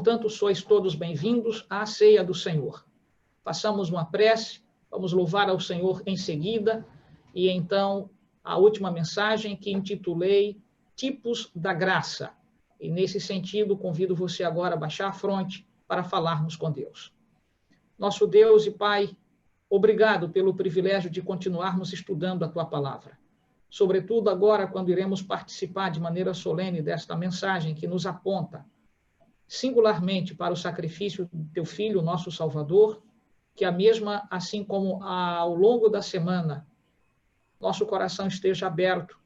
portanto, sois todos bem-vindos à ceia do Senhor. Façamos uma prece, vamos louvar ao Senhor em seguida, e então a última mensagem que intitulei Tipos da Graça. E nesse sentido, convido você agora a baixar a fronte para falarmos com Deus. Nosso Deus e Pai, obrigado pelo privilégio de continuarmos estudando a Tua Palavra. Sobretudo agora, quando iremos participar de maneira solene desta mensagem que nos aponta singularmente para o sacrifício do Teu Filho, nosso Salvador, que a mesma, assim como ao longo da semana, nosso coração esteja aberto,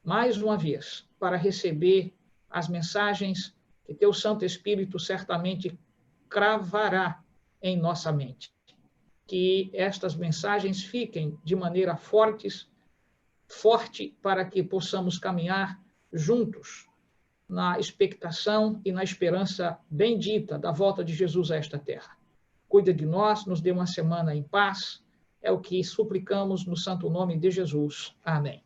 mais uma vez, para receber as mensagens que Teu Santo Espírito certamente cravará em nossa mente. Que estas mensagens fiquem de maneira forte para que possamos caminhar juntos na expectação e na esperança bendita da volta de Jesus a esta terra. Cuida de nós, nos dê uma semana em paz, é o que suplicamos no santo nome de Jesus. Amém.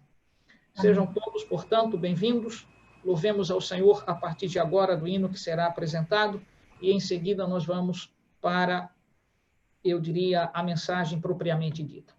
Sejam todos, portanto, bem-vindos. Louvemos ao Senhor a partir de agora do hino que será apresentado e em seguida nós vamos para, eu diria, a mensagem propriamente dita.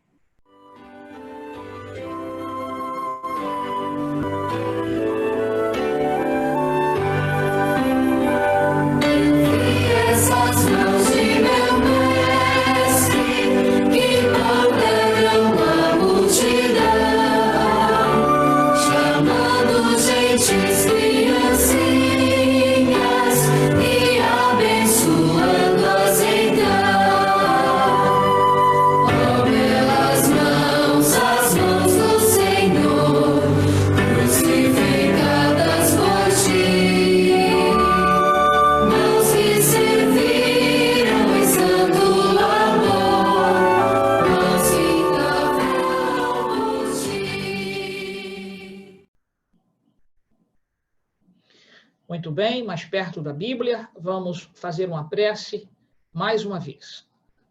Muito bem, mais perto da Bíblia, vamos fazer uma prece mais uma vez.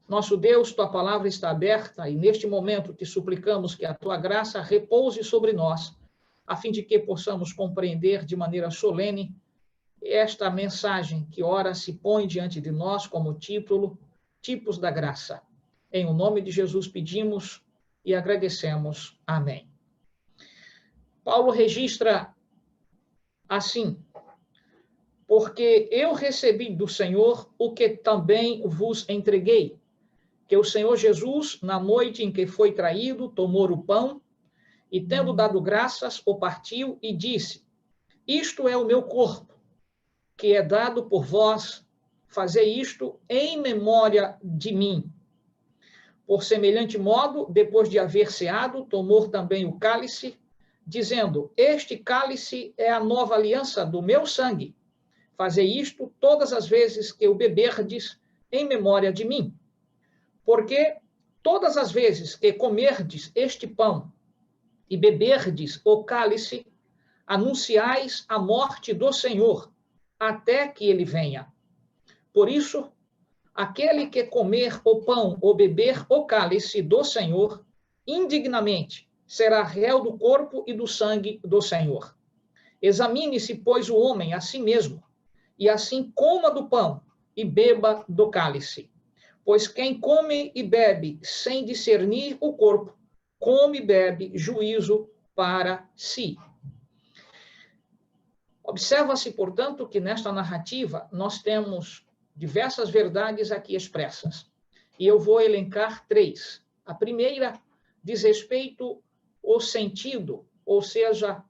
Nosso Deus, Tua palavra está aberta e neste momento te suplicamos que a Tua graça repouse sobre nós, a fim de que possamos compreender de maneira solene esta mensagem que ora se põe diante de nós como título, Tipos da Graça. Em o nome de Jesus pedimos e agradecemos. Amém. Paulo registra assim: porque eu recebi do Senhor o que também vos entreguei, que o Senhor Jesus, na noite em que foi traído, tomou o pão e, tendo dado graças, o partiu e disse: isto é o meu corpo, que é dado por vós, fazei isto em memória de mim. Por semelhante modo, depois de haver ceado, tomou também o cálice, dizendo: este cálice é a nova aliança do meu sangue. Fazei isto todas as vezes que o beberdes em memória de mim. Porque todas as vezes que comerdes este pão e beberdes o cálice, anunciais a morte do Senhor, até que ele venha. Por isso, aquele que comer o pão ou beber o cálice do Senhor, indignamente será réu do corpo e do sangue do Senhor. Examine-se, pois, o homem a si mesmo, e assim coma do pão e beba do cálice. Pois quem come e bebe sem discernir o corpo, come e bebe juízo para si. Observa-se, portanto, que nesta narrativa nós temos diversas verdades aqui expressas. E eu vou elencar 3. A primeira diz respeito ao sentido, ou seja,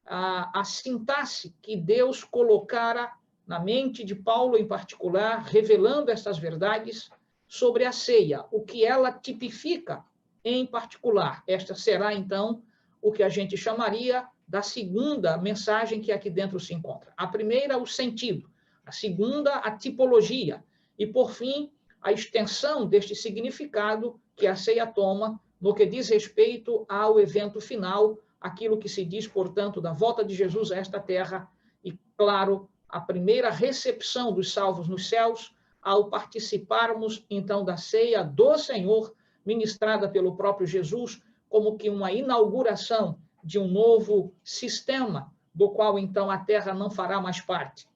a sintaxe que Deus colocara na mente de Paulo em particular, revelando estas verdades sobre a ceia, o que ela tipifica em particular. Esta será, então, o que a gente chamaria da segunda mensagem que aqui dentro se encontra. A primeira, o sentido. A segunda, a tipologia. E, por fim, a extensão deste significado que a ceia toma no que diz respeito ao evento final, aquilo que se diz, portanto, da volta de Jesus a esta terra e, claro, a primeira recepção dos salvos nos céus, ao participarmos, então, da ceia do Senhor, ministrada pelo próprio Jesus, como que uma inauguração de um novo sistema, do qual, então, a terra não fará mais parte.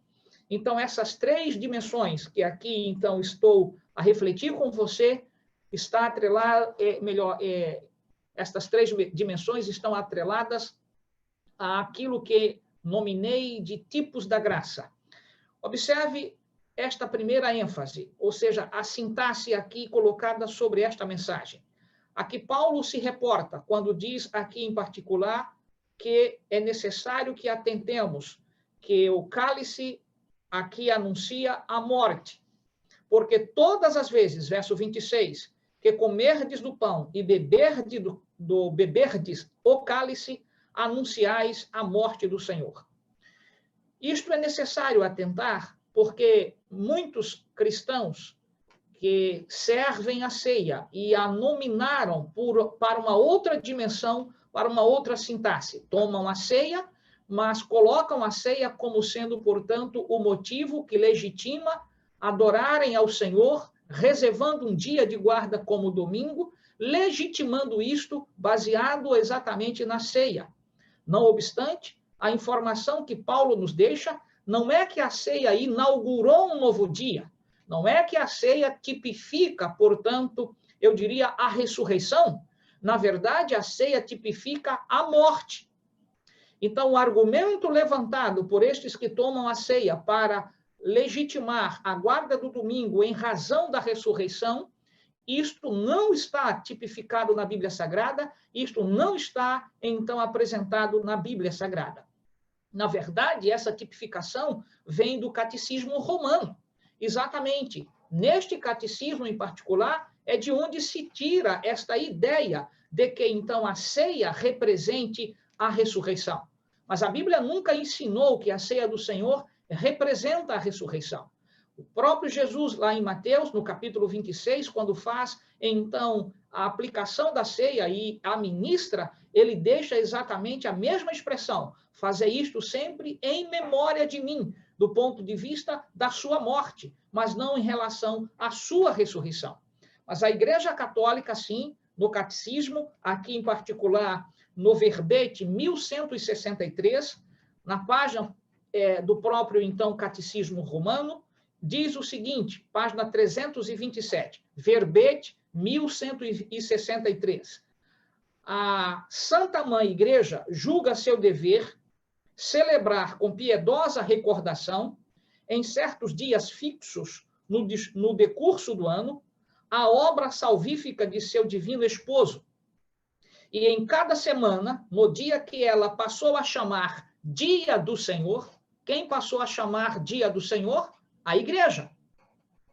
Então, essas três dimensões que aqui, então, estou a refletir com você, está atrelada, estas três dimensões estão atreladas àquilo que nominei de tipos da graça. Observe esta primeira ênfase, ou seja, a sintaxe aqui colocada sobre esta mensagem. Aqui Paulo se reporta quando diz aqui em particular que é necessário que atentemos que o cálice aqui anuncia a morte, porque todas as vezes, verso 26, que comerdes do pão e beberdes o cálice, anunciais a morte do Senhor. Isto é necessário atentar, porque muitos cristãos que servem a ceia e a nominaram para uma outra dimensão, para uma outra sintaxe, tomam a ceia, mas colocam a ceia como sendo, portanto, o motivo que legitima adorarem ao Senhor, reservando um dia de guarda como domingo, legitimando isto baseado exatamente na ceia. Não obstante, a informação que Paulo nos deixa não é que a ceia inaugurou um novo dia, não é que a ceia tipifica, portanto, eu diria, a ressurreição. Na verdade, a ceia tipifica a morte. Então, o argumento levantado por estes que tomam a ceia para legitimar a guarda do domingo em razão da ressurreição, isto não está tipificado na Bíblia Sagrada, isto não está, então, apresentado na Bíblia Sagrada. Na verdade, essa tipificação vem do catecismo romano. Exatamente, neste catecismo em particular, é de onde se tira esta ideia de que, então, a ceia represente a ressurreição. Mas a Bíblia nunca ensinou que a ceia do Senhor representa a ressurreição. O próprio Jesus, lá em Mateus, no capítulo 26, quando faz, então, a aplicação da ceia e a ministra, ele deixa exatamente a mesma expressão, fazer isto sempre em memória de mim, do ponto de vista da sua morte, mas não em relação à sua ressurreição. Mas a Igreja Católica, sim, no Catecismo, aqui em particular no verbete 1163, na página do próprio, então, Catecismo Romano, diz o seguinte, página 327, verbete 1163. A Santa Mãe Igreja julga seu dever celebrar com piedosa recordação, em certos dias fixos no decurso do ano, a obra salvífica de seu divino esposo. E em cada semana, no dia que ela passou a chamar Dia do Senhor, quem passou a chamar Dia do Senhor? A Igreja,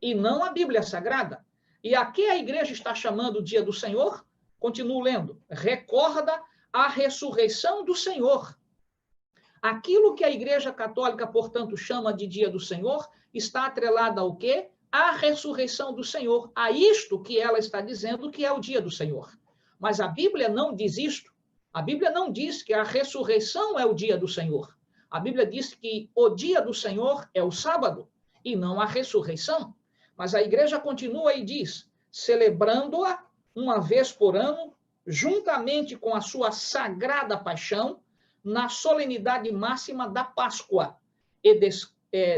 e não a Bíblia Sagrada. E a que a Igreja está chamando Dia do Senhor? Continuo lendo. Recorda a ressurreição do Senhor. Aquilo que a Igreja Católica, portanto, chama de Dia do Senhor, está atrelada ao quê? A ressurreição do Senhor. A isto que ela está dizendo que é o Dia do Senhor. Mas a Bíblia não diz isto. A Bíblia não diz que a ressurreição é o Dia do Senhor. A Bíblia diz que o Dia do Senhor é o sábado e não a ressurreição. Mas a Igreja continua e diz, celebrando-a uma vez por ano, juntamente com a sua sagrada paixão, na solenidade máxima da Páscoa, e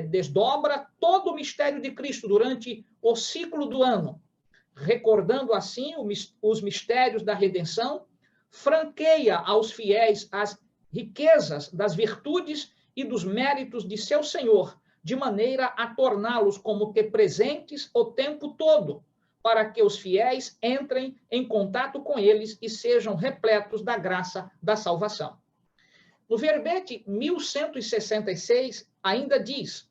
desdobra todo o mistério de Cristo durante o ciclo do ano, recordando assim os mistérios da redenção, franqueia aos fiéis as riquezas das virtudes e dos méritos de seu Senhor, de maneira a torná-los como que presentes o tempo todo, para que os fiéis entrem em contato com eles e sejam repletos da graça da salvação. No verbete 1166 ainda diz,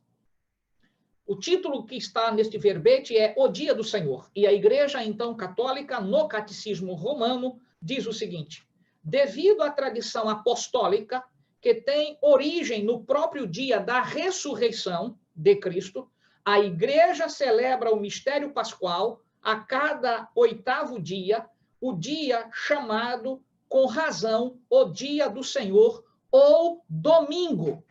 o título que está neste verbete é O Dia do Senhor. E a Igreja, então, católica, no Catecismo Romano, diz o seguinte, devido à tradição apostólica, que tem origem no próprio dia da ressurreição de Cristo, a Igreja celebra o mistério pascual a cada 8º dia, o dia chamado, com razão, o Dia do Senhor, ou domingo.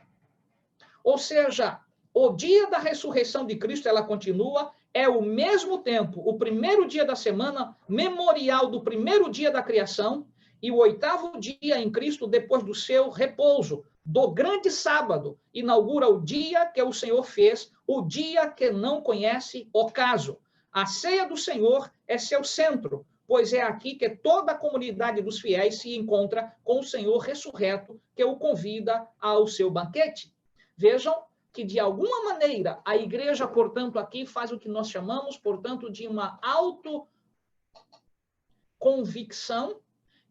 Ou seja, o dia da ressurreição de Cristo, ela continua, é ao mesmo tempo o primeiro dia da semana, memorial do primeiro dia da criação, e o 8º dia em Cristo depois do seu repouso, do grande sábado, inaugura o dia que o Senhor fez, o dia que não conhece ocaso. A ceia do Senhor é seu centro, pois é aqui que toda a comunidade dos fiéis se encontra com o Senhor ressurreto, que o convida ao seu banquete. Vejam que, de alguma maneira, a igreja, portanto, aqui faz o que nós chamamos, portanto, de uma autoconvicção,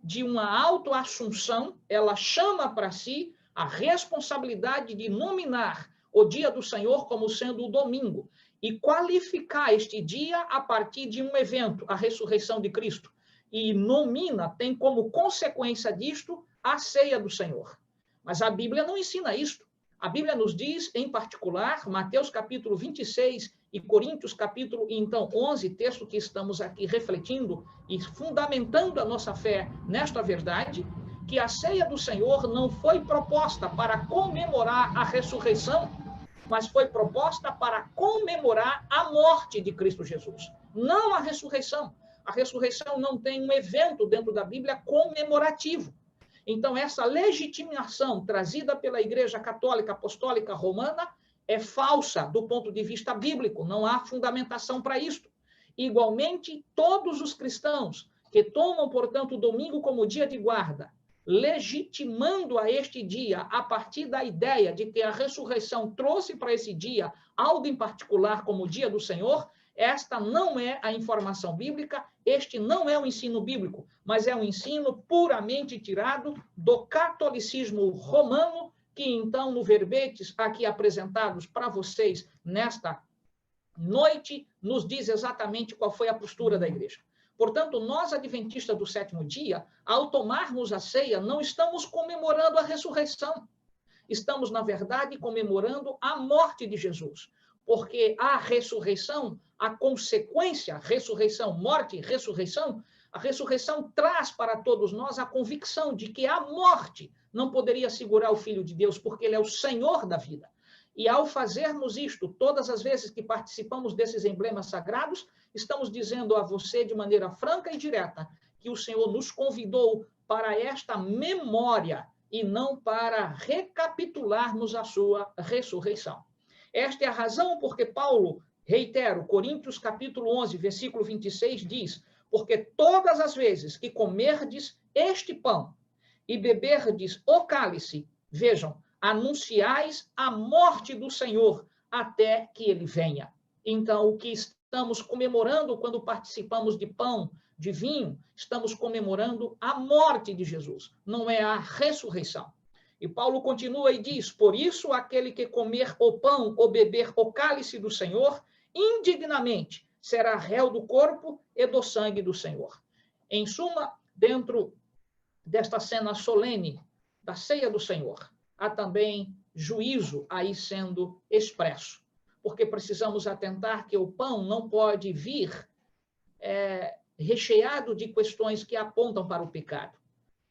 de uma autoassunção. Ela chama para si a responsabilidade de nominar o dia do Senhor como sendo o domingo e qualificar este dia a partir de um evento, a ressurreição de Cristo. E nomina, tem como consequência disto a ceia do Senhor. Mas a Bíblia não ensina isto. A Bíblia nos diz, em particular, Mateus capítulo 26 e Coríntios capítulo, então, 11, texto que estamos aqui refletindo e fundamentando a nossa fé nesta verdade, que a ceia do Senhor não foi proposta para comemorar a ressurreição, mas foi proposta para comemorar a morte de Cristo Jesus, não a ressurreição. A ressurreição não tem um evento dentro da Bíblia comemorativo. Então, essa legitimação trazida pela Igreja Católica Apostólica Romana é falsa do ponto de vista bíblico, não há fundamentação para isto. Igualmente, todos os cristãos que tomam, portanto, o domingo como dia de guarda, legitimando a este dia a partir da ideia de que a ressurreição trouxe para esse dia algo em particular como o dia do Senhor, esta não é a informação bíblica, este não é o ensino bíblico, mas é um ensino puramente tirado do catolicismo romano, que então, no verbetes aqui apresentados para vocês nesta noite, nos diz exatamente qual foi a postura da igreja. Portanto, nós, adventistas do sétimo dia, ao tomarmos a ceia, não estamos comemorando a ressurreição. Estamos, na verdade, comemorando a morte de Jesus. Porque a ressurreição, a consequência, ressurreição, morte, ressurreição, a ressurreição traz para todos nós a convicção de que a morte não poderia segurar o Filho de Deus, porque ele é o Senhor da vida. E ao fazermos isto, todas as vezes que participamos desses emblemas sagrados, estamos dizendo a você de maneira franca e direta que o Senhor nos convidou para esta memória e não para recapitularmos a sua ressurreição. Esta é a razão porque Paulo, reitero, Coríntios capítulo 11, versículo 26, diz: porque todas as vezes que comerdes este pão e beberdes o cálice, vejam, anunciais a morte do Senhor até que ele venha. Então, o que estamos comemorando quando participamos de pão, de vinho, estamos comemorando a morte de Jesus, não é a ressurreição. E Paulo continua e diz: por isso, aquele que comer o pão ou beber o cálice do Senhor, indignamente será réu do corpo e do sangue do Senhor. Em suma, dentro desta cena solene da ceia do Senhor, há também juízo aí sendo expresso, porque precisamos atentar que o pão não pode vir recheado de questões que apontam para o pecado.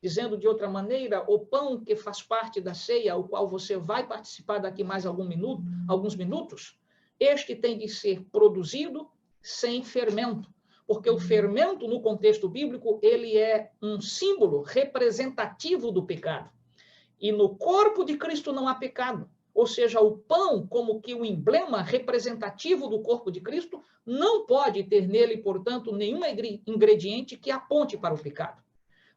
Dizendo de outra maneira, o pão que faz parte da ceia, o qual você vai participar daqui mais alguns minutos, este tem de ser produzido sem fermento, porque o fermento, no contexto bíblico, ele é um símbolo representativo do pecado. E no corpo de Cristo não há pecado. Ou seja, o pão, como que o emblema representativo do corpo de Cristo, não pode ter nele, portanto, nenhum ingrediente que aponte para o pecado.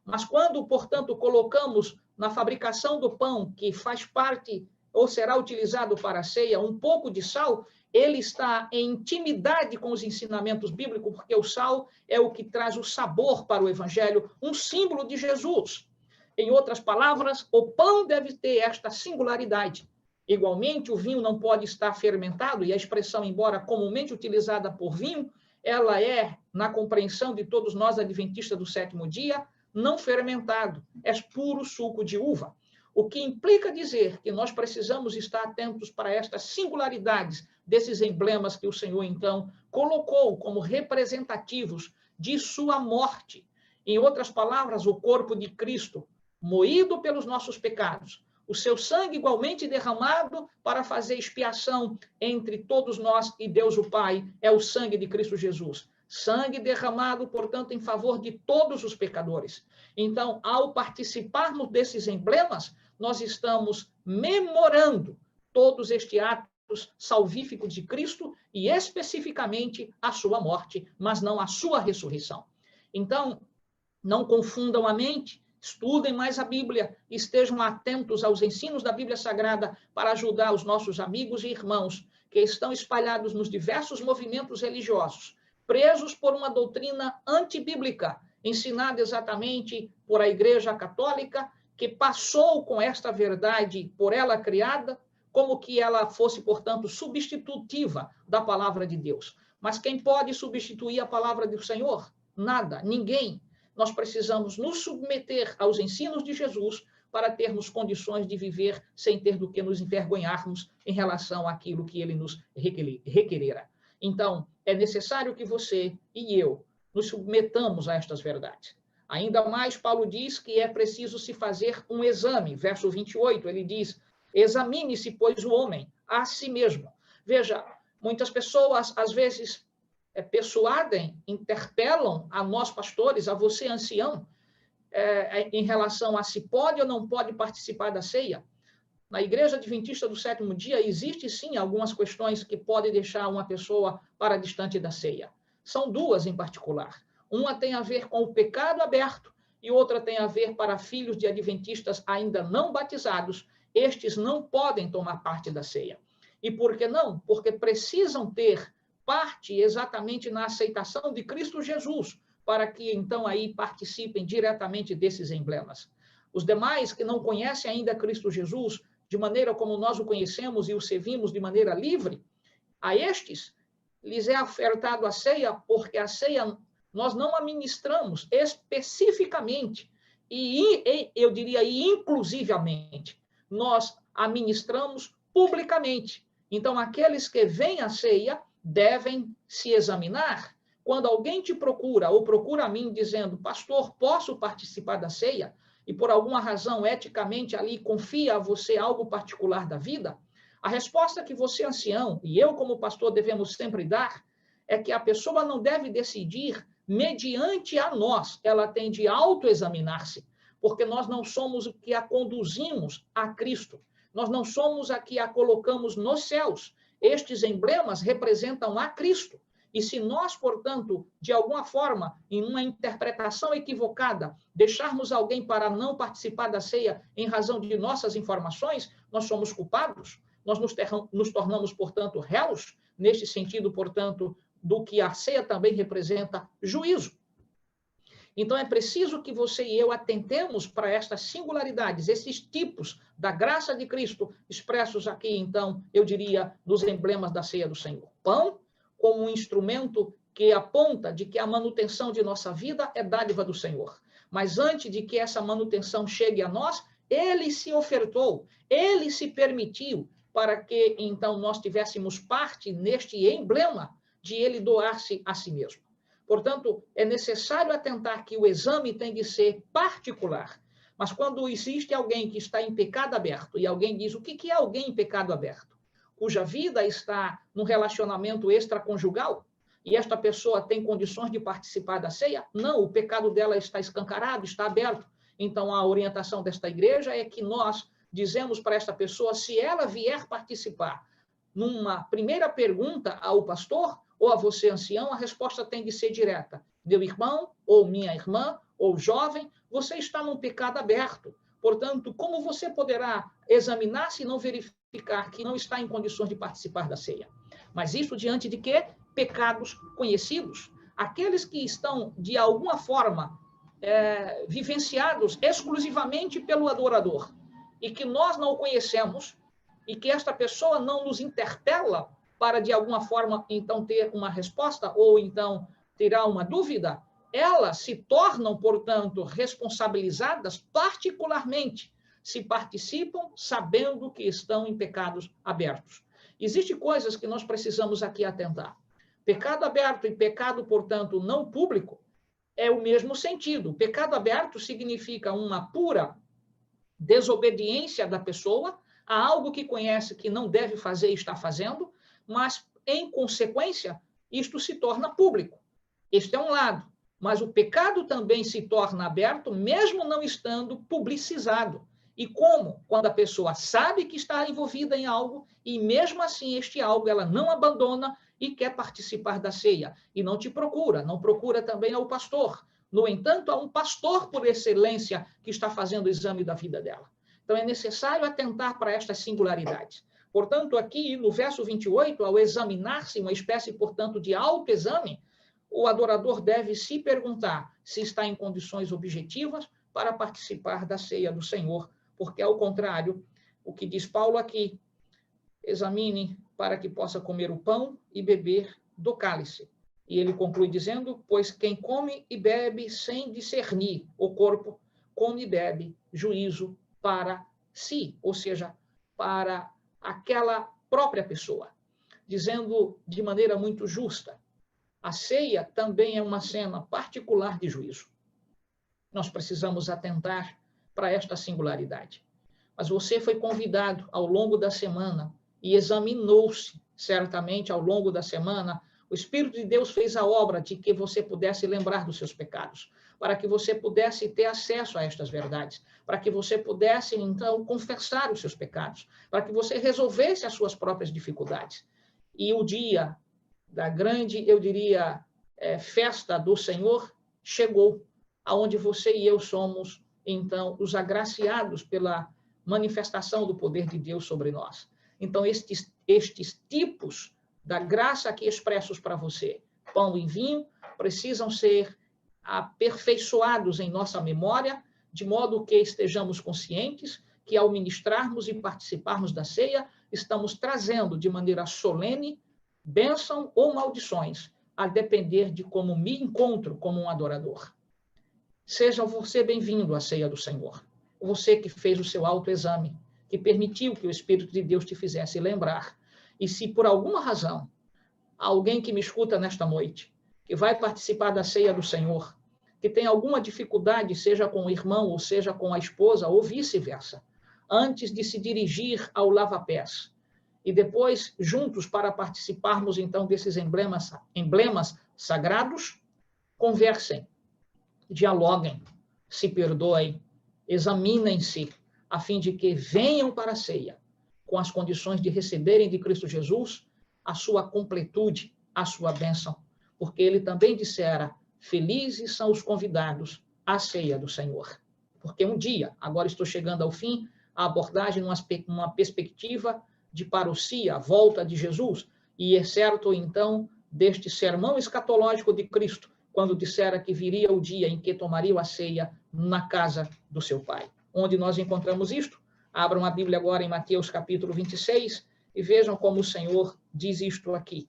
Mas quando, portanto, colocamos na fabricação do pão, que faz parte ou será utilizado para a ceia, um pouco de sal, ele está em intimidade com os ensinamentos bíblicos, porque o sal é o que traz o sabor para o evangelho, um símbolo de Jesus. Em outras palavras, o pão deve ter esta singularidade. Igualmente, o vinho não pode estar fermentado, e a expressão, embora comumente utilizada por vinho, ela é, na compreensão de todos nós adventistas do sétimo dia, não fermentado, é puro suco de uva. O que implica dizer que nós precisamos estar atentos para estas singularidades desses emblemas que o Senhor, então, colocou como representativos de sua morte. Em outras palavras, o corpo de Cristo, moído pelos nossos pecados, o seu sangue igualmente derramado para fazer expiação entre todos nós e Deus o Pai, é o sangue de Cristo Jesus. Sangue derramado, portanto, em favor de todos os pecadores. Então, ao participarmos desses emblemas, nós estamos memorando todos estes atos salvíficos de Cristo e especificamente a sua morte, mas não a sua ressurreição. Então, não confundam a mente, estudem mais a Bíblia, estejam atentos aos ensinos da Bíblia Sagrada para ajudar os nossos amigos e irmãos que estão espalhados nos diversos movimentos religiosos, presos por uma doutrina antibíblica, ensinada exatamente por a Igreja Católica, que passou com esta verdade por ela criada, como que ela fosse, portanto, substitutiva da palavra de Deus. Mas quem pode substituir a palavra do Senhor? Nada, ninguém. Nós precisamos nos submeter aos ensinos de Jesus para termos condições de viver sem ter do que nos envergonharmos em relação àquilo que ele nos requerera. Então, é necessário que você e eu nos submetamos a estas verdades. Ainda mais, Paulo diz que é preciso se fazer um exame. Verso 28, ele diz, examine-se, pois, o homem a si mesmo. Veja, muitas pessoas, às vezes, persuadem, interpelam a nós, pastores, a você, ancião, em relação a se pode ou não pode participar da ceia. Na Igreja Adventista do Sétimo Dia, existe, sim, algumas questões que podem deixar uma pessoa para distante da ceia. São duas em particular. Uma tem a ver com o pecado aberto e outra tem a ver para filhos de adventistas ainda não batizados. Estes não podem tomar parte da ceia. E por que não? Porque precisam ter parte exatamente na aceitação de Cristo Jesus, para que então aí participem diretamente desses emblemas. Os demais que não conhecem ainda Cristo Jesus, de maneira como nós o conhecemos e o servimos de maneira livre, a estes lhes é ofertado a ceia, porque a ceia nós não a ministramos especificamente, e eu diria inclusivamente, nós a ministramos publicamente. Então, aqueles que vêm à ceia devem se examinar. Quando alguém te procura, ou procura a mim, dizendo, pastor, posso participar da ceia? E por alguma razão, eticamente, ali confia a você algo particular da vida, a resposta que você, ancião, e eu como pastor devemos sempre dar, é que a pessoa não deve decidir mediante a nós, ela tem de autoexaminar-se, porque nós não somos o que a conduzimos a Cristo, nós não somos a que a colocamos nos céus. Estes emblemas representam a Cristo. E se nós, portanto, de alguma forma, em uma interpretação equivocada, deixarmos alguém para não participar da ceia em razão de nossas informações, nós somos culpados, nós nos tornamos, portanto, réus, neste sentido, portanto, do que a ceia também representa juízo. Então, é preciso que você e eu atentemos para estas singularidades, esses tipos da graça de Cristo, expressos aqui, então, eu diria, nos emblemas da ceia do Senhor. Pão, como um instrumento que aponta de que a manutenção de nossa vida é dádiva do Senhor. Mas antes de que essa manutenção chegue a nós, ele se ofertou, ele se permitiu para que, então, nós tivéssemos parte neste emblema de ele doar-se a si mesmo. Portanto, é necessário atentar que o exame tem de ser particular. Mas quando existe alguém que está em pecado aberto, e alguém diz, o que é alguém em pecado aberto? Cuja vida está num relacionamento extraconjugal, e esta pessoa tem condições de participar da ceia? Não, o pecado dela está escancarado, está aberto. Então, a orientação desta igreja é que nós dizemos para esta pessoa, se ela vier participar numa primeira pergunta ao pastor, ou a você, ancião, a resposta tem de ser direta. Meu irmão, ou minha irmã, ou jovem, você está num pecado aberto. Portanto, como você poderá examinar-se e não verificar que não está em condições de participar da ceia? Mas isso diante de quê? Pecados conhecidos. Aqueles que estão, de alguma forma, vivenciados exclusivamente pelo adorador, e que nós não o conhecemos, e que esta pessoa não nos interpela para, de alguma forma, então, ter uma resposta, ou então terá uma dúvida, elas se tornam, portanto, responsabilizadas particularmente se participam sabendo que estão em pecados abertos. Existem coisas que nós precisamos aqui atentar. Pecado aberto e pecado, portanto, não público é o mesmo sentido. Pecado aberto significa uma pura desobediência da pessoa a algo que conhece que não deve fazer e está fazendo, mas, em consequência, isto se torna público. Este é um lado. Mas o pecado também se torna aberto, mesmo não estando publicizado. E como? Quando a pessoa sabe que está envolvida em algo e mesmo assim este algo ela não abandona e quer participar da ceia e não te procura, não procura também ao pastor. No entanto, há um pastor por excelência que está fazendo o exame da vida dela. Então é necessário atentar para estas singularidades. Portanto, aqui no verso 28, ao examinar-se, uma espécie, portanto, de autoexame, o adorador deve se perguntar se está em condições objetivas para participar da ceia do Senhor, porque, ao contrário, o que diz Paulo aqui, examine para que possa comer o pão e beber do cálice. E ele conclui dizendo, pois quem come e bebe sem discernir o corpo, come e bebe juízo para si, ou seja, para aquela própria pessoa. Dizendo de maneira muito justa, a ceia também é uma cena particular de juízo. Nós precisamos atentar para esta singularidade. Mas você foi convidado ao longo da semana e examinou-se certamente ao longo da semana. O Espírito de Deus fez a obra de que você pudesse lembrar dos seus pecados, para que você pudesse ter acesso a estas verdades, para que você pudesse, então, confessar os seus pecados, para que você resolvesse as suas próprias dificuldades. E o dia da grande, eu diria, festa do Senhor chegou, aonde você e eu somos, então, os agraciados pela manifestação do poder de Deus sobre nós. Então, estes tipos da graça aqui expressos para você, pão e vinho, precisam ser aperfeiçoados em nossa memória, de modo que estejamos conscientes que, ao ministrarmos e participarmos da ceia, estamos trazendo de maneira solene bênção ou maldições, a depender de como me encontro como um adorador. Seja você bem-vindo à ceia do Senhor. Você que fez o seu autoexame, que permitiu que o Espírito de Deus te fizesse lembrar. E se por alguma razão, alguém que me escuta nesta noite, que vai participar da ceia do Senhor, que tem alguma dificuldade, seja com o irmão, ou seja com a esposa, ou vice-versa, antes de se dirigir ao lava-pés, e depois, juntos, para participarmos, então, desses emblemas sagrados, conversem, dialoguem, se perdoem, examinem-se, a fim de que venham para a ceia, com as condições de receberem de Cristo Jesus a sua completude, a sua bênção, porque ele também dissera, felizes são os convidados à ceia do Senhor. Porque um dia, agora estou chegando ao fim, a abordagem numa perspectiva de parousia, a volta de Jesus, e é certo, então, deste sermão escatológico de Cristo, quando dissera que viria o dia em que tomaria a ceia na casa do seu Pai. Onde nós encontramos isto? Abram a Bíblia agora em Mateus capítulo 26 e vejam como o Senhor diz isto aqui.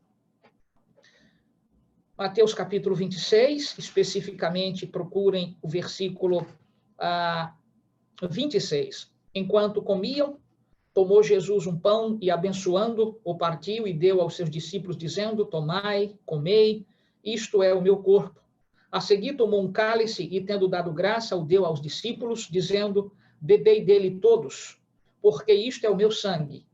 Mateus capítulo 26, especificamente procurem o versículo 26. Enquanto comiam, tomou Jesus um pão e, abençoando, o partiu e deu aos seus discípulos, dizendo, tomai, comei, isto é o meu corpo. A seguir tomou um cálice e, tendo dado graça, o deu aos discípulos, dizendo, bebei dele todos, porque isto é o meu sangue.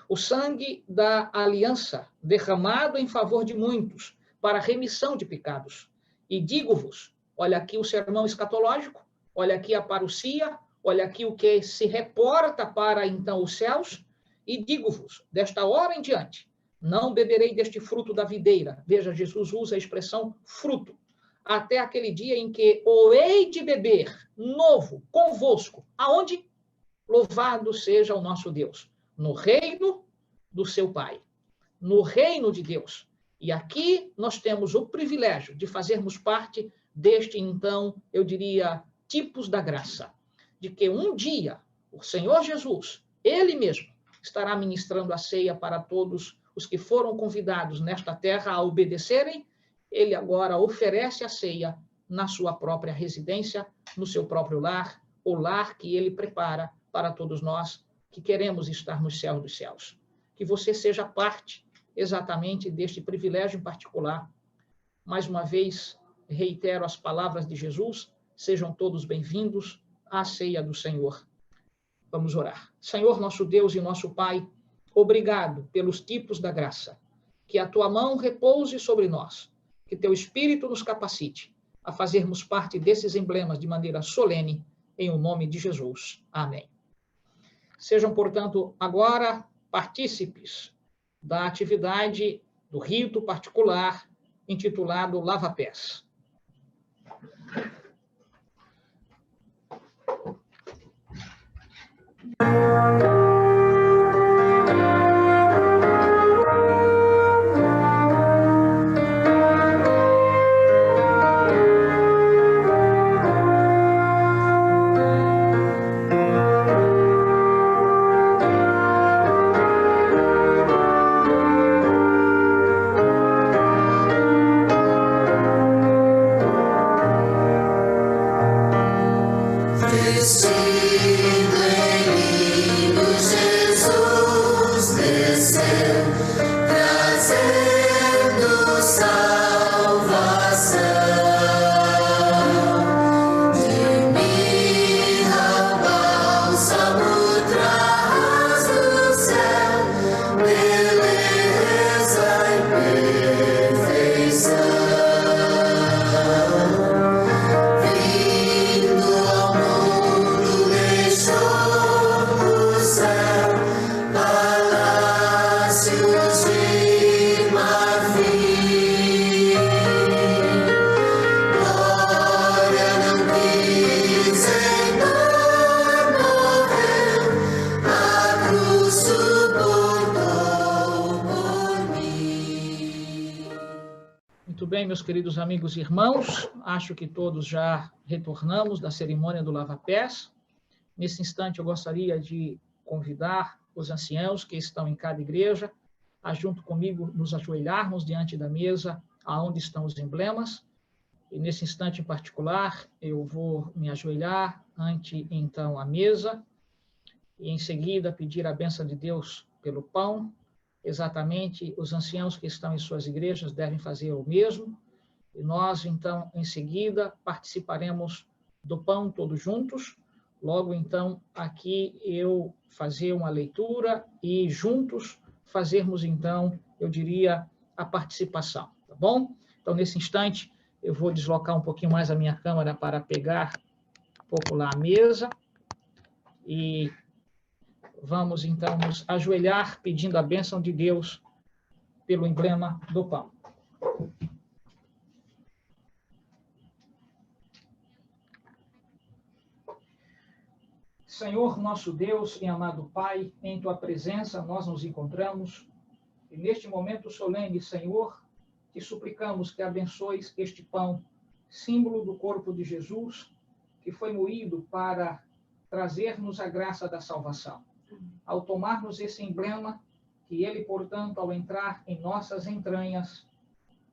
O sangue da aliança, derramado em favor de muitos, para remissão de pecados. E digo-vos, olha aqui o sermão escatológico, olha aqui a parousia, olha aqui o que se reporta para, então, os céus, e digo-vos, desta hora em diante, não beberei deste fruto da videira. Veja, Jesus usa a expressão fruto, até aquele dia em que o hei de beber novo convosco. Aonde? Louvado seja o nosso Deus. No reino do seu Pai. No reino de Deus. E aqui nós temos o privilégio de fazermos parte deste, então, eu diria, tipos da graça. De que um dia o Senhor Jesus, Ele mesmo, estará ministrando a ceia para todos os que foram convidados nesta terra a obedecerem. Ele agora oferece a ceia na sua própria residência, no seu próprio lar, o lar que ele prepara para todos nós que queremos estar nos céus dos céus. Que você seja parte exatamente deste privilégio em particular. Mais uma vez, reitero as palavras de Jesus, sejam todos bem-vindos à ceia do Senhor. Vamos orar. Senhor, nosso Deus e nosso Pai, obrigado pelos tipos da graça. Que a tua mão repouse sobre nós. Que teu Espírito nos capacite a fazermos parte desses emblemas de maneira solene, em o nome de Jesus. Amém. Sejam, portanto, agora partícipes da atividade do rito particular intitulado Lava-Pés. Muito bem, meus queridos amigos e irmãos, acho que todos já retornamos da cerimônia do lava-pés. Nesse instante, eu gostaria de convidar os anciãos que estão em cada igreja a, junto comigo, nos ajoelharmos diante da mesa aonde estão os emblemas. E nesse instante em particular, eu vou me ajoelhar ante, então, a mesa e, em seguida, pedir a bênção de Deus pelo pão. Exatamente, os anciãos que estão em suas igrejas devem fazer o mesmo. E nós, então, em seguida, participaremos do pão todos juntos. Logo, então, aqui eu fazer uma leitura e juntos fazermos, então, eu diria, a participação, tá bom? Então, nesse instante, eu vou deslocar um pouquinho mais a minha câmera para pegar um pouco lá a mesa e vamos, então, nos ajoelhar pedindo a bênção de Deus pelo emblema do pão. Senhor, nosso Deus e amado Pai, em Tua presença nós nos encontramos e neste momento solene, Senhor, te suplicamos que abençoes este pão, símbolo do corpo de Jesus, que foi moído para trazer-nos a graça da salvação. Ao tomarmos esse emblema, que ele, portanto, ao entrar em nossas entranhas,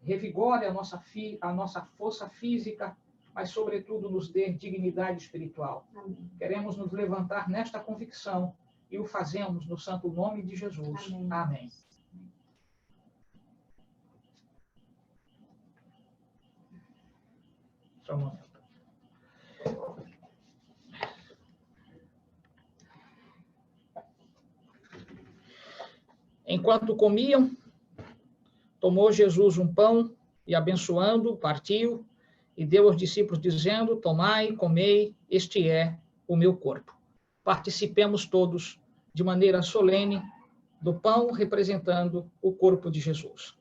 revigore a nossa força física, mas, sobretudo, nos dê dignidade espiritual. Amém. Queremos nos levantar nesta convicção e o fazemos no santo nome de Jesus. Amém. Amém. Só um momento. Enquanto comiam, tomou Jesus um pão e, abençoando, partiu e deu aos discípulos, dizendo: tomai, comei, este é o meu corpo. Participemos todos de maneira solene do pão representando o corpo de Jesus.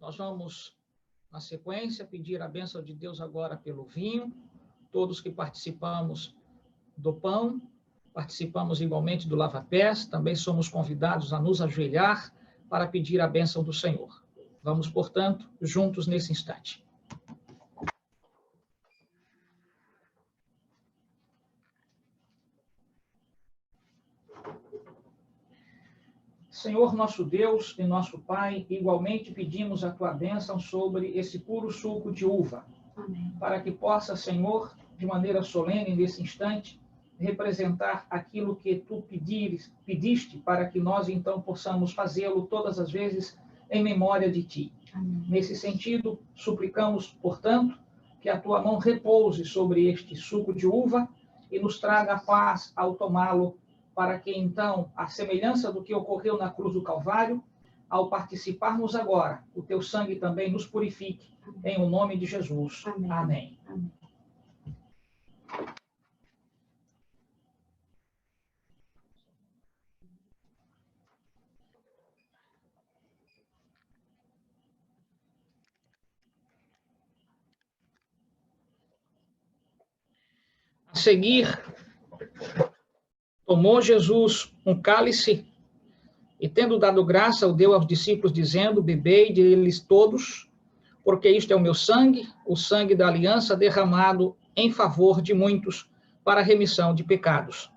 Nós vamos, na sequência, pedir a bênção de Deus agora pelo vinho. Todos que participamos do pão, participamos igualmente do lava-pés, também somos convidados a nos ajoelhar para pedir a bênção do Senhor. Vamos, portanto, juntos nesse instante. Senhor nosso Deus e nosso Pai, igualmente pedimos a Tua bênção sobre esse puro suco de uva. Amém. Para que possa, Senhor, de maneira solene nesse instante, representar aquilo que Tu pediste para que nós, então, possamos fazê-lo todas as vezes em memória de Ti. Amém. Nesse sentido, suplicamos, portanto, que a Tua mão repouse sobre este suco de uva e nos traga paz ao tomá-lo, para que, então, a semelhança do que ocorreu na cruz do Calvário, ao participarmos agora, o Teu sangue também nos purifique, em o nome de Jesus. Amém. Amém. Amém. A seguir, tomou Jesus um cálice e, tendo dado graça, o deu aos discípulos, dizendo: bebei deles todos, porque isto é o meu sangue, o sangue da aliança derramado em favor de muitos para a remissão de pecados.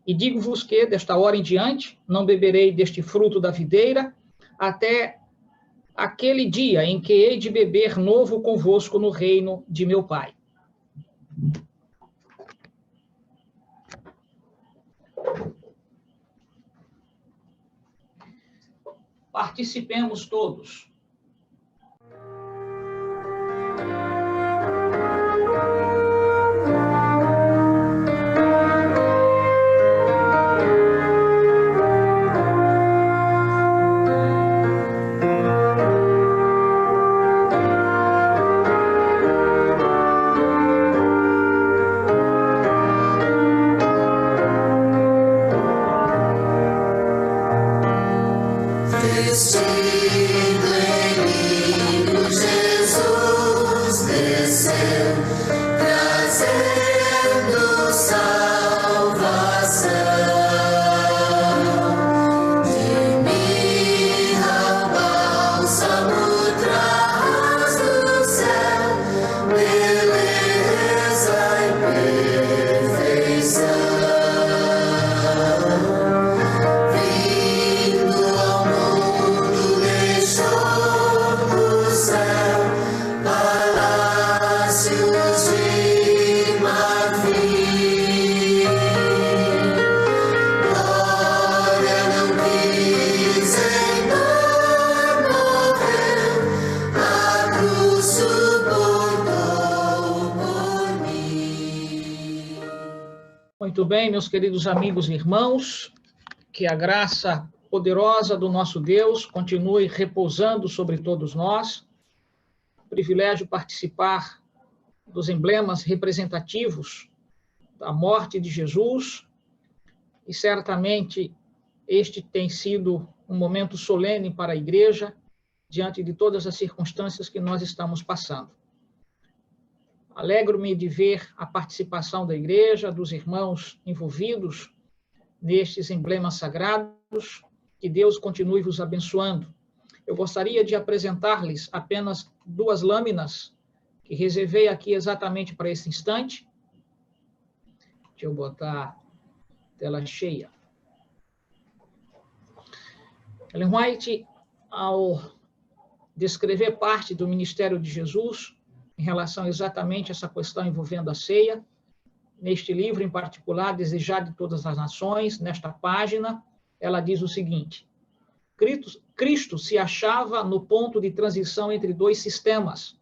E digo-vos que, desta hora em diante, não beberei deste fruto da videira, até aquele dia em que hei de beber novo convosco no reino de meu Pai. Participemos todos. Muito bem, meus queridos amigos e irmãos, que a graça poderosa do nosso Deus continue repousando sobre todos nós. Privilégio participar dos emblemas representativos da morte de Jesus, e certamente este tem sido um momento solene para a Igreja, diante de todas as circunstâncias que nós estamos passando. Alegro-me de ver a participação da Igreja, dos irmãos envolvidos nestes emblemas sagrados, que Deus continue vos abençoando. Eu gostaria de apresentar-lhes apenas 2 lâminas que reservei aqui exatamente para esse instante. Deixa eu botar a tela cheia. Ellen White, ao descrever parte do ministério de Jesus, em relação exatamente a essa questão envolvendo a ceia, neste livro em particular, Desejado de Todas as Nações, nesta página, ela diz o seguinte: Cristo se achava no ponto de transição entre 2 sistemas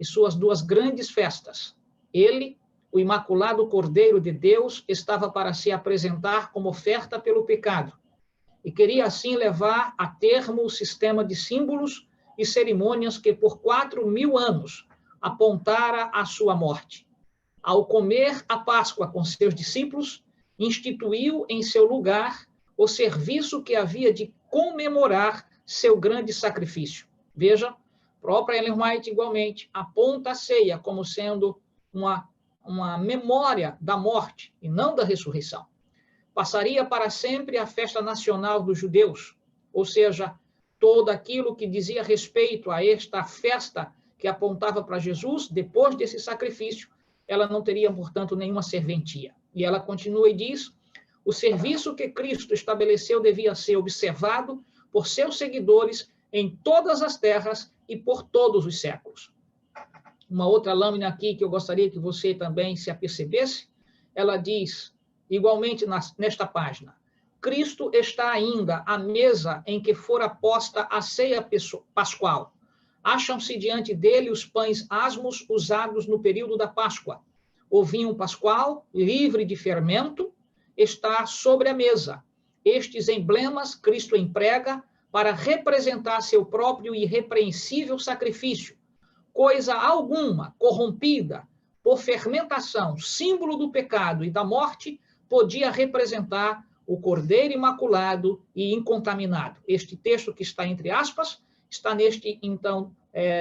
e suas 2 grandes festas. Ele, o Imaculado Cordeiro de Deus, estava para se apresentar como oferta pelo pecado e queria assim levar a termo o sistema de símbolos e cerimônias que por 4.000 anos apontara a sua morte. Ao comer a Páscoa com seus discípulos, instituiu em seu lugar o serviço que havia de comemorar seu grande sacrifício. Veja, própria Ellen White, igualmente, aponta a ceia como sendo uma memória da morte e não da ressurreição. Passaria para sempre a festa nacional dos judeus, ou seja, todo aquilo que dizia respeito a esta festa que apontava para Jesus, depois desse sacrifício, ela não teria, portanto, nenhuma serventia. E ela continua e diz: o serviço que Cristo estabeleceu devia ser observado por seus seguidores em todas as terras e por todos os séculos. Uma outra lâmina aqui que eu gostaria que você também se apercebesse, ela diz, igualmente nesta página: Cristo está ainda à mesa em que fora posta a ceia pascual. Acham-se diante dele os pães asmos usados no período da Páscoa. O vinho pascual, livre de fermento, está sobre a mesa. Estes emblemas Cristo emprega para representar seu próprio irrepreensível sacrifício. Coisa alguma corrompida por fermentação, símbolo do pecado e da morte, podia representar o Cordeiro Imaculado e incontaminado. Este texto que está entre aspas está neste, então,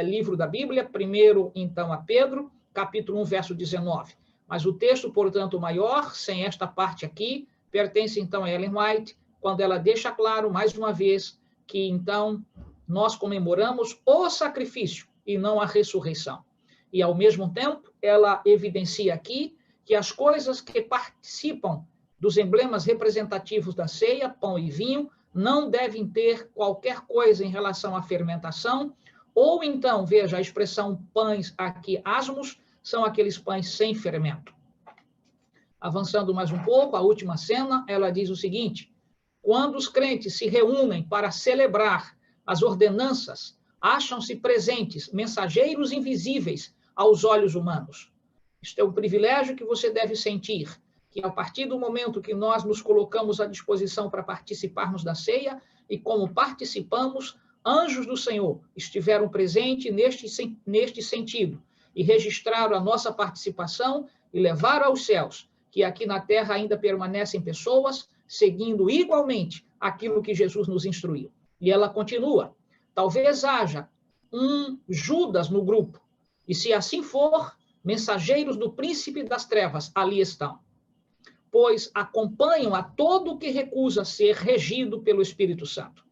livro da Bíblia, primeiro, então, a Pedro, capítulo 1, verso 19. Mas o texto, portanto, maior, sem esta parte aqui, pertence, então, a Ellen White, quando ela deixa claro, mais uma vez, que, então, nós comemoramos o sacrifício e não a ressurreição. E, ao mesmo tempo, ela evidencia aqui que as coisas que participam dos emblemas representativos da ceia, pão e vinho, não devem ter qualquer coisa em relação à fermentação, ou então, veja, a expressão pães aqui asmos, são aqueles pães sem fermento. Avançando mais um pouco, a última cena, ela diz o seguinte: quando os crentes se reúnem para celebrar as ordenanças, acham-se presentes mensageiros invisíveis aos olhos humanos. Isto é um privilégio que você deve sentir, que a partir do momento que nós nos colocamos à disposição para participarmos da ceia, e como participamos, anjos do Senhor estiveram presentes neste sentido, e registraram a nossa participação e levaram aos céus, que aqui na terra ainda permanecem pessoas, seguindo igualmente aquilo que Jesus nos instruiu. E ela continua: talvez haja um Judas no grupo, e se assim for, mensageiros do príncipe das trevas ali estão, pois acompanham a todo o que recusa ser regido pelo Espírito Santo.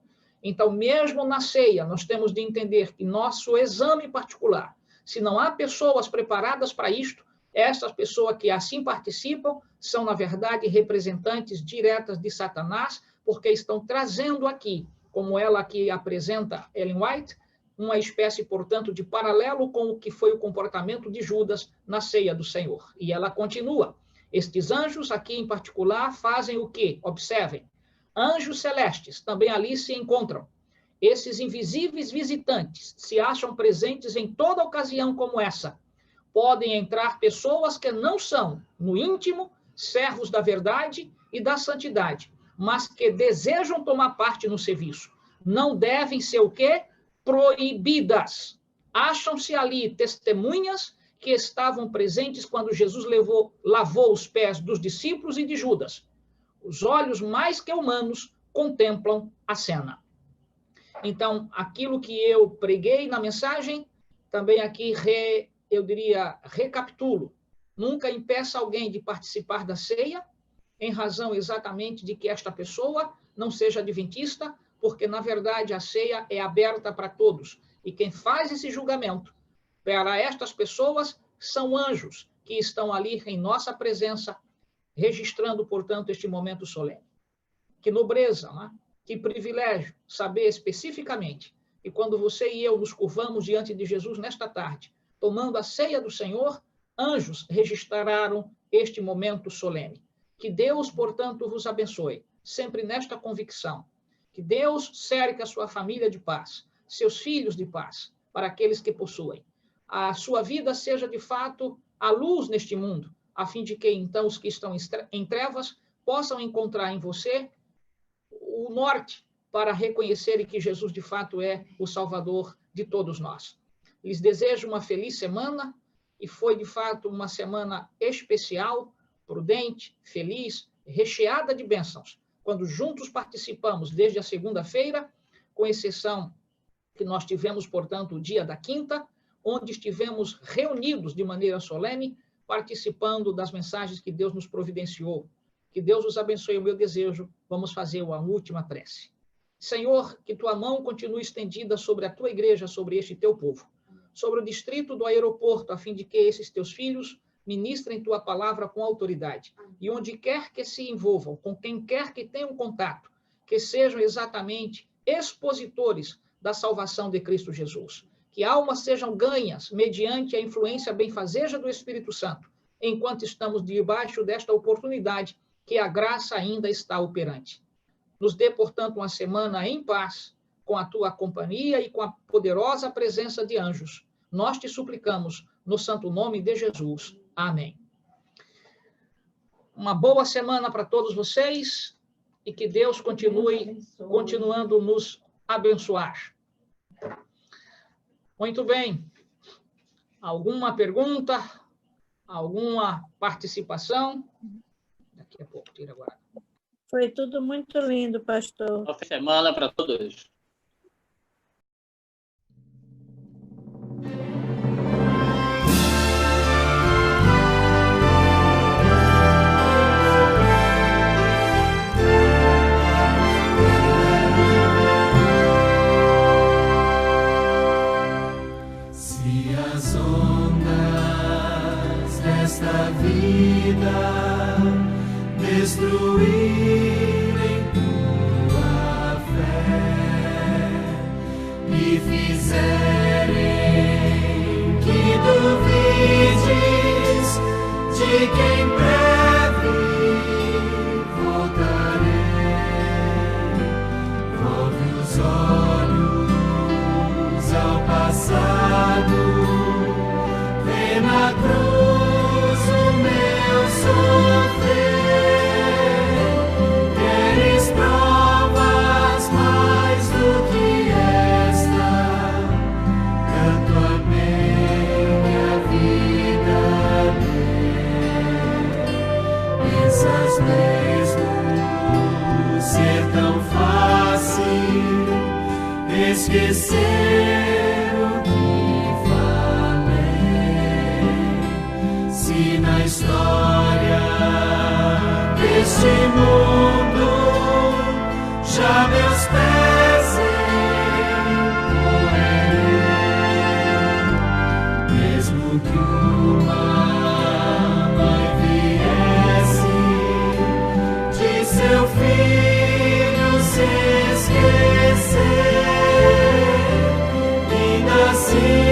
Então, mesmo na ceia, nós temos de entender que nosso exame particular, se não há pessoas preparadas para isto, essas pessoas que assim participam são, na verdade, representantes diretas de Satanás, porque estão trazendo aqui, como ela aqui apresenta, Ellen White, uma espécie, portanto, de paralelo com o que foi o comportamento de Judas na ceia do Senhor. E ela continua: estes anjos aqui em particular fazem o quê? Observem. Anjos celestes também ali se encontram. Esses invisíveis visitantes se acham presentes em toda ocasião como essa. Podem entrar pessoas que não são, no íntimo, servos da verdade e da santidade, mas que desejam tomar parte no serviço. Não devem ser o quê? Proibidas. Acham-se ali testemunhas que estavam presentes quando Jesus lavou os pés dos discípulos e de Judas. Os olhos mais que humanos contemplam a cena. Então, aquilo que eu preguei na mensagem, também aqui, eu diria, recapitulo. Nunca impeça alguém de participar da ceia, em razão exatamente de que esta pessoa não seja adventista, porque, na verdade, a ceia é aberta para todos. E quem faz esse julgamento para estas pessoas são anjos que estão ali em nossa presença, registrando, portanto, este momento solene. Que nobreza, né? Que privilégio saber especificamente que quando você e eu nos curvamos diante de Jesus nesta tarde, tomando a ceia do Senhor, anjos registraram este momento solene. Que Deus, portanto, vos abençoe, sempre nesta convicção. Que Deus cerque a sua família de paz, seus filhos de paz, para aqueles que possuem. A sua vida seja, de fato, a luz neste mundo, a fim de que, então, os que estão em trevas possam encontrar em você o norte para reconhecerem que Jesus, de fato, é o Salvador de todos nós. Lhes desejo uma feliz semana, e foi, de fato, uma semana especial, prudente, feliz, recheada de bênçãos, quando juntos participamos desde a segunda-feira, com exceção que nós tivemos, portanto, o dia da quinta, onde estivemos reunidos de maneira solene, participando das mensagens que Deus nos providenciou. Que Deus os abençoe, o meu desejo. Vamos fazer uma última prece. Senhor, que tua mão continue estendida sobre a tua igreja, sobre este teu povo, sobre o distrito do aeroporto, a fim de que esses teus filhos ministrem tua palavra com autoridade. E onde quer que se envolvam, com quem quer que tenham contato, que sejam exatamente expositores da salvação de Cristo Jesus. Que almas sejam ganhas mediante a influência benfazeja do Espírito Santo, enquanto estamos debaixo desta oportunidade que a graça ainda está operante. Nos dê, portanto, uma semana em paz, com a tua companhia e com a poderosa presença de anjos. Nós te suplicamos, no santo nome de Jesus. Amém. Uma boa semana para todos vocês e que Deus continue continuando nos abençoar. Muito bem. Alguma pergunta? Alguma participação? Daqui a pouco, tira agora. Foi tudo muito lindo, pastor. Boa semana para todos. Se as ondas desta vida destruírem tua fé e fizerem que duvides de quem breve voltarei, volve os olhos ao passado, vê na cruz o meu sofrer. Esquecer o que falei, se na história deste mundo já meus pés encorrerei, mesmo que uma mãe viesse de seu filho se esquecer. See